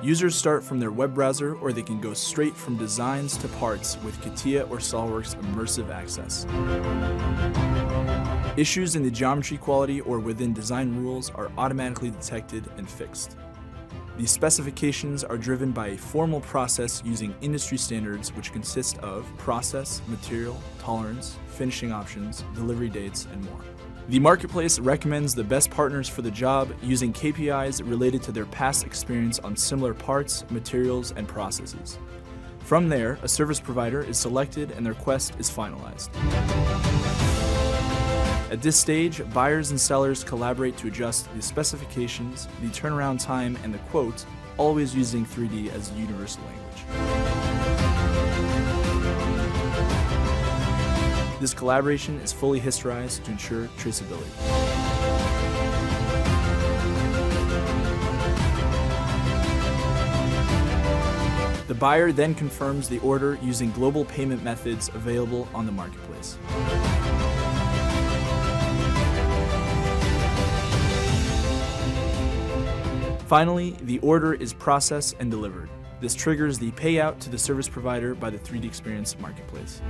Users start from their web browser, or they can go straight from designs to parts with CATIA or SOLIDWORKS immersive access. Issues in the geometry quality or within design rules are automatically detected and fixed. These specifications are driven by a formal process using industry standards, which consist of process, material, tolerance, finishing options, delivery dates, and more. The marketplace recommends the best partners for the job using KPIs related to their past experience on similar parts, materials, and processes. From there, a service provider is selected and their request is finalized. At this stage, buyers and sellers collaborate to adjust the specifications, the turnaround time, and the quote, always using 3D as a universal language. This collaboration is fully historized to ensure traceability. The buyer then confirms the order using global payment methods available on the marketplace. Finally, the order is processed and delivered. This triggers the payout to the service provider by the 3DEXPERIENCE marketplace.